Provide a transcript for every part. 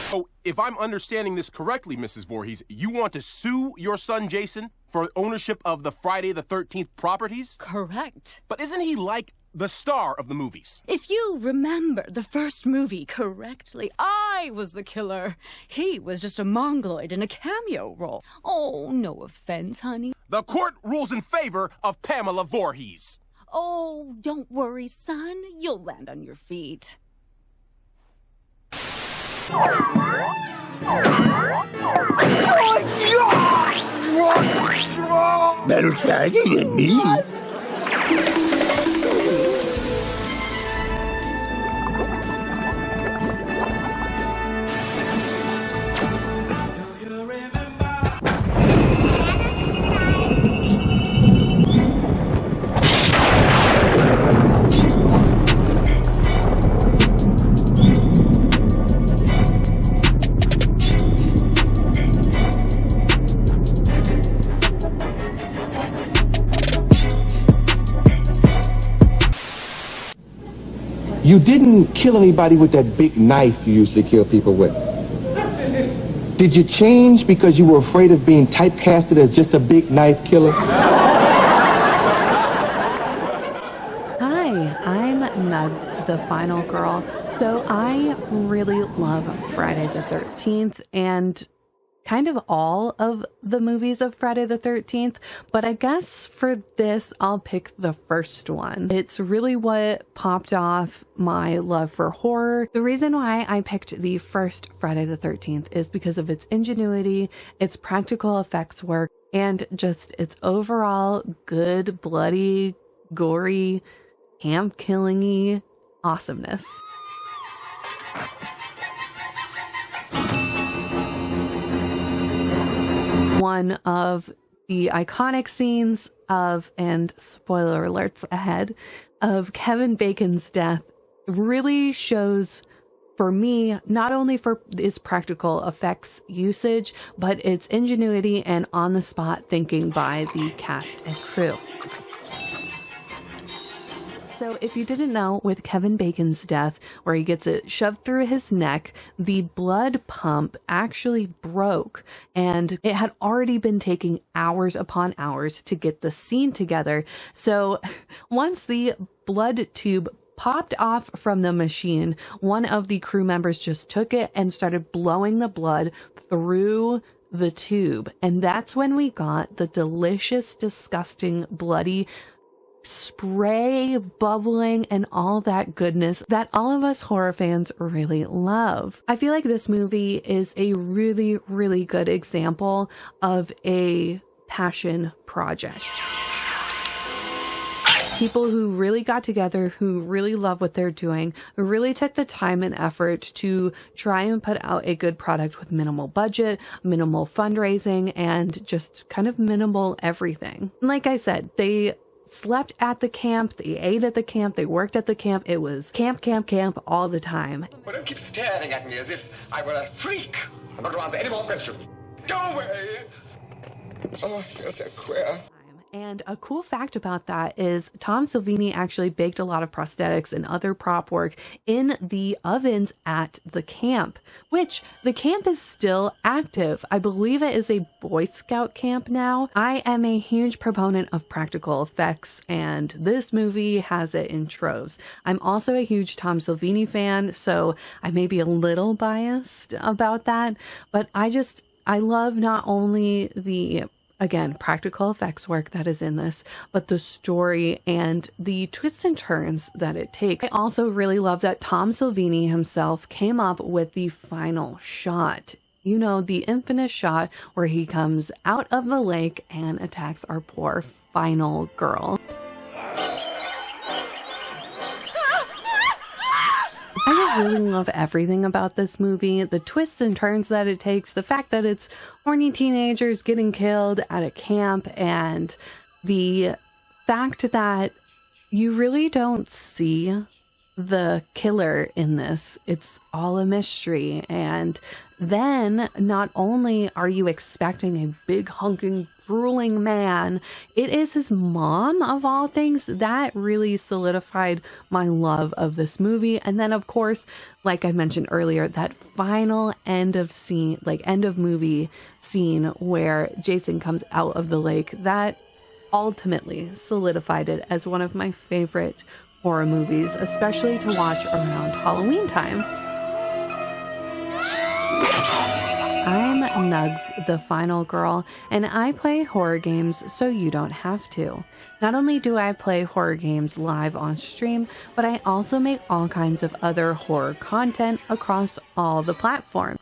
So, if I'm understanding this correctly, Mrs. Voorhees, you want to sue your son Jason for ownership of the Friday the 13th properties? Correct. But isn't he like the star of the movies? If you remember the first movie correctly, I was the killer. He was just a mongoloid in a cameo role. Oh, no offense, honey. The court rules in favor of Pamela Voorhees. Oh, don't worry, son. You'll land on your feet. Better shaggy than me. You didn't kill anybody with that big knife you usually kill people with. Did you change because you were afraid of being typecasted as just a big knife killer? Hi, I'm Nuggs, the final girl. So I really love Friday the 13th and kind of all of the movies of Friday the 13th, but I guess for this, I'll pick the first one. It's really what popped off my love for horror. The reason why I picked the first Friday the 13th is because of its ingenuity, its practical effects work, and just its overall good, bloody, gory, camp-killing-y awesomeness. One of the iconic scenes of, and spoiler alerts ahead, of Kevin Bacon's death really shows, for me, not only for its practical effects usage, but its ingenuity and on-the-spot thinking by the cast and crew. So if you didn't know, with Kevin Bacon's death, where he gets it shoved through his neck, the blood pump actually broke, and it had already been taking hours upon hours to get the scene together. So once the blood tube popped off from the machine, one of the crew members just took it and started blowing the blood through the tube. And that's when we got the delicious, disgusting, bloody spray, bubbling, and all that goodness that all of us horror fans really love. I feel like this movie is a really, really good example of a passion project. People who really got together, who really love what they're doing, who really took the time and effort to try and put out a good product with minimal budget, minimal fundraising, and just kind of minimal everything. Like I said, they slept at the camp, they ate at the camp, they worked at the camp. It was camp, camp, camp all the time. Well, don't keep staring at me as if I were a freak. I'm not going to answer any more questions. Go away! Oh, I feel so queer. And a cool fact about that is Tom Savini actually baked a lot of prosthetics and other prop work in the ovens at the camp, which the camp is still active. I believe it is a Boy Scout camp now. I am a huge proponent of practical effects, and this movie has it in troves. I'm also a huge Tom Savini fan, so I may be a little biased about that, but I love not only the, again, practical effects work that is in this, but the story and the twists and turns that it takes. I also really love that Tom Savini himself came up with the final shot. You know, the infamous shot where he comes out of the lake and attacks our poor final girl. I just really love everything about this movie, the twists and turns that it takes, the fact that it's horny teenagers getting killed at a camp, and the fact that you really don't see the killer in this. It's all a mystery. And then not only are you expecting a big hunking drooling man, it is his mom of all things. That really solidified my love of this movie. And then of course, like I mentioned earlier, that final end of movie scene where Jason comes out of the lake, that ultimately solidified it as one of my favorite horror movies, especially to watch around Halloween time. I'm Nuggs, the final girl, and I play horror games so you don't have to. Not only do I play horror games live on stream, but I also make all kinds of other horror content across all the platforms,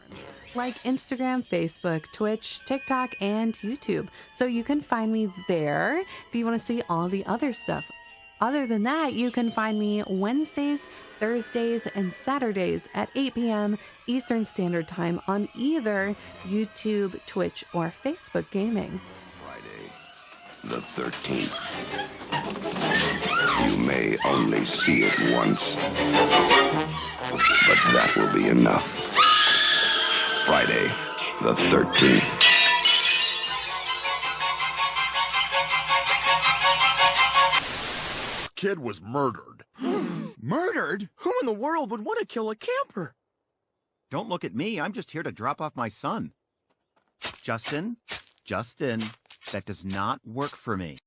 like Instagram, Facebook, Twitch, TikTok, and YouTube. So you can find me there if you want to see all the other stuff. Other than that, you can find me Wednesdays, Thursdays, and Saturdays at 8 p.m. Eastern Standard Time on either YouTube, Twitch, or Facebook Gaming. Friday, the 13th. You may only see it once, but that will be enough. Friday, the 13th. Kid was murdered. Murdered? Who in the world would want to kill a camper? Don't look at me. I'm just here to drop off my son. Justin, that does not work for me.